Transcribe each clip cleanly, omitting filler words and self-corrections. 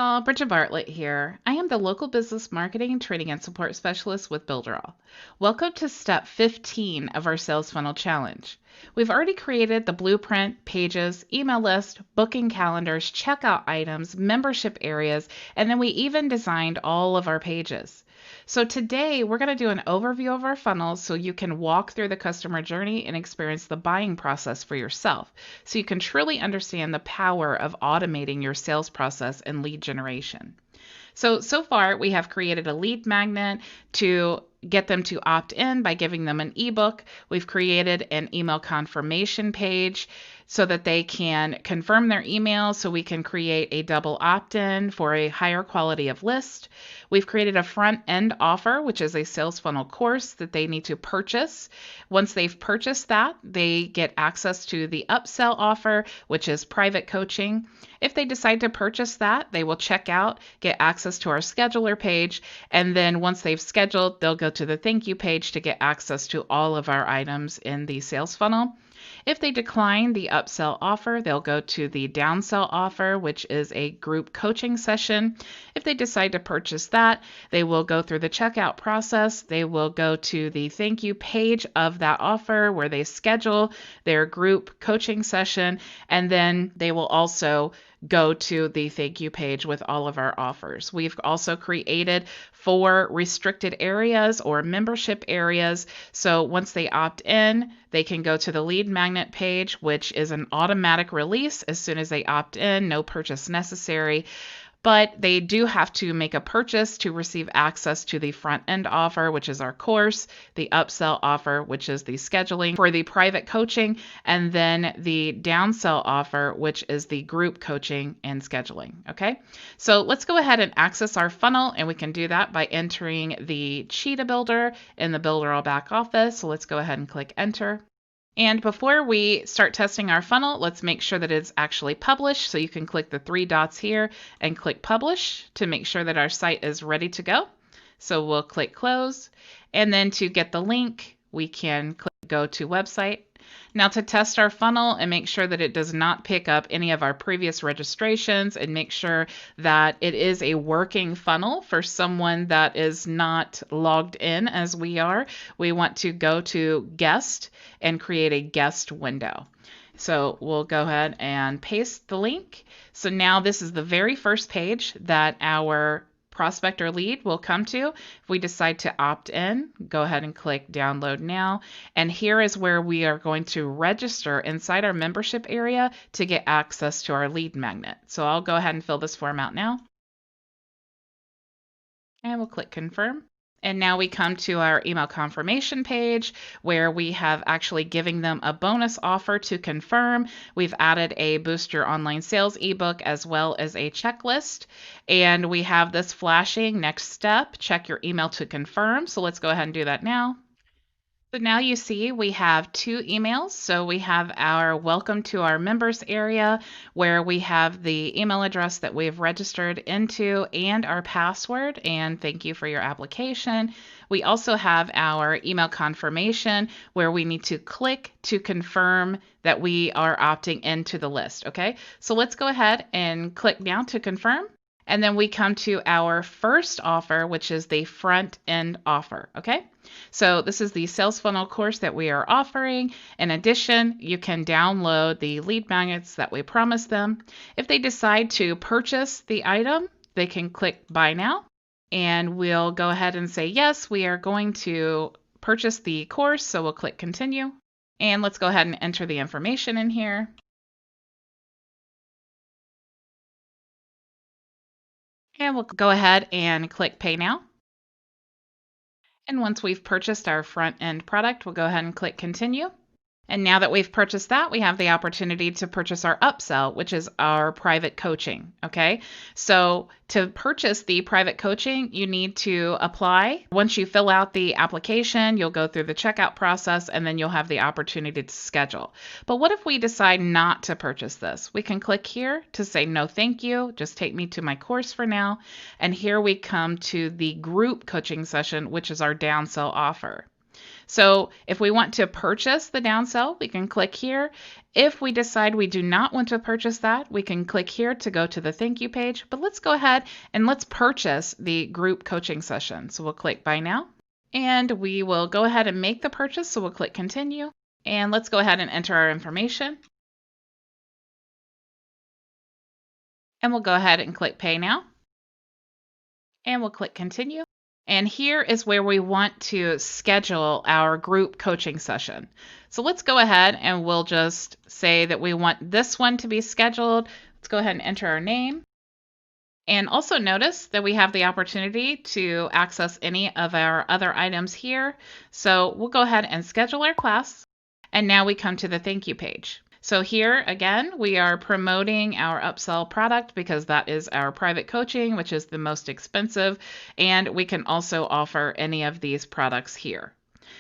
y'all, Bridget Bartlett here. I am the local business marketing, training, and support specialist with Builderall. Welcome to step 15 of our sales funnel challenge. We've already created the blueprint, pages, email list, booking calendars, checkout items, membership areas, and then we even designed all of our pages. So today we're going to do an overview of our funnels so you can walk through the customer journey and experience the buying process for yourself, so you can truly understand the power of automating your sales process and lead generation. So far we have created a lead magnet to get them to opt in by giving them an ebook. We've created an email confirmation page so that they can confirm their email, so we can create a double opt-in for a higher quality of list. We've created a front-end offer, which is a sales funnel course that they need to purchase. Once they've purchased that, they get access to the upsell offer, which is private coaching. If they decide to purchase that, they will check out, get access to our scheduler page, and then once they've scheduled, they'll go to the thank you page to get access to all of our items in the sales funnel. If they decline the upsell offer, they'll go to the downsell offer, which is a group coaching session. If they decide to purchase that, they will go through the checkout process. They will go to the thank you page of that offer where they schedule their group coaching session, and then they will also go to the thank you page with all of our offers. We've also created 4 restricted areas or membership areas. So once they opt in, they can go to the lead magnet page, which is an automatic release as soon as they opt in, no purchase necessary. But they do have to make a purchase to receive access to the front-end offer, which is our course, the upsell offer, which is the scheduling for the private coaching, and then the downsell offer, which is the group coaching and scheduling. Okay, so let's go ahead and access our funnel, and we can do that by entering the Cheetah Builder in the Builderall back office. So let's go ahead and click Enter. And before we start testing our funnel, let's make sure that it's actually published. So you can click the 3 dots here and click Publish to make sure that our site is ready to go. So we'll click Close. And then to get the link, we can click Go to Website. Now to test our funnel and make sure that it does not pick up any of our previous registrations and make sure that it is a working funnel for someone that is not logged in as we are, we want to go to Guest and create a guest window. So we'll go ahead and paste the link. So now this is the very first page that our prospect or lead will come to. If we decide to opt in, go ahead and click Download Now. And here is where we are going to register inside our membership area to get access to our lead magnet. So I'll go ahead and fill this form out now. And we'll click Confirm. And now we come to our email confirmation page where we have actually giving them a bonus offer to confirm. We've added a Boost Your Online Sales ebook as well as a checklist. And we have this flashing next step, check your email to confirm. So let's go ahead and do that now. So now you see we have 2 emails. So we have our welcome to our members area where we have the email address that we've registered into and our password, and thank you for your application. We also have our email confirmation where we need to click to confirm that we are opting into the list. Okay, so let's go ahead and click now to confirm. And then we come to our first offer, which is the front end offer. Okay, so this is the sales funnel course that we are offering. In addition, you can download the lead magnets that we promised them. If they decide to purchase the item, they can click Buy Now. And we'll go ahead and say, yes, we are going to purchase the course. So we'll click Continue. And let's go ahead and enter the information in here. And we'll go ahead and click Pay Now. And once we've purchased our front end product, we'll go ahead and click Continue. And now that we've purchased that, we have the opportunity to purchase our upsell, which is our private coaching. Okay, so to purchase the private coaching, you need to apply. Once you fill out the application, you'll go through the checkout process and then you'll have the opportunity to schedule. But what if we decide not to purchase this? We can click here to say no thank you, just take me to my course for now. And here we come to the group coaching session, which is our downsell offer. So if we want to purchase the downsell, we can click here If we decide we do not want to purchase that, we can click here to go to the thank you page, but let's go ahead and let's purchase the group coaching session. So we'll click buy now, and we will go ahead and make the purchase. So we'll click continue, and let's go ahead and enter our information. And we'll go ahead and click pay now, and we'll click continue. And here is where we want to schedule our group coaching session. So let's go ahead and we'll just say that we want this one to be scheduled. Let's go ahead and enter our name. And also notice that we have the opportunity to access any of our other items here. So we'll go ahead and schedule our class. And now we come to the thank you page. So here again, we are promoting our upsell product because that is our private coaching, which is the most expensive. And we can also offer any of these products here.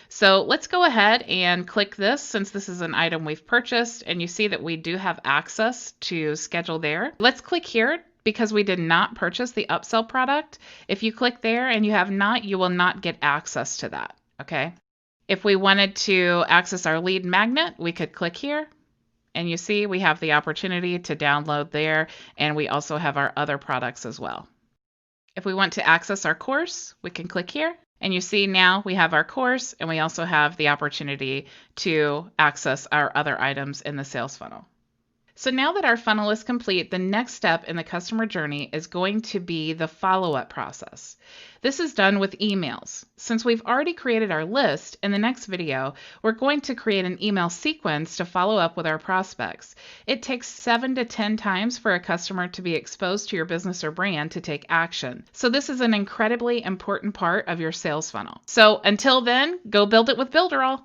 So let's go ahead and click this since this is an item we've purchased, and you see that we do have access to schedule there. Let's click here because we did not purchase the upsell product. If you click there and you have not, you will not get access to that, okay? If we wanted to access our lead magnet, we could click here. And you see we have the opportunity to download there, and we also have our other products as well. If we want to access our course, we can click here. And you see now we have our course, and we also have the opportunity to access our other items in the sales funnel. So now that our funnel is complete, the next step in the customer journey is going to be the follow-up process. This is done with emails. Since we've already created our list, in the next video, we're going to create an email sequence to follow up with our prospects. It takes 7 to 10 times for a customer to be exposed to your business or brand to take action. So this is an incredibly important part of your sales funnel. So until then, go build it with Builderall.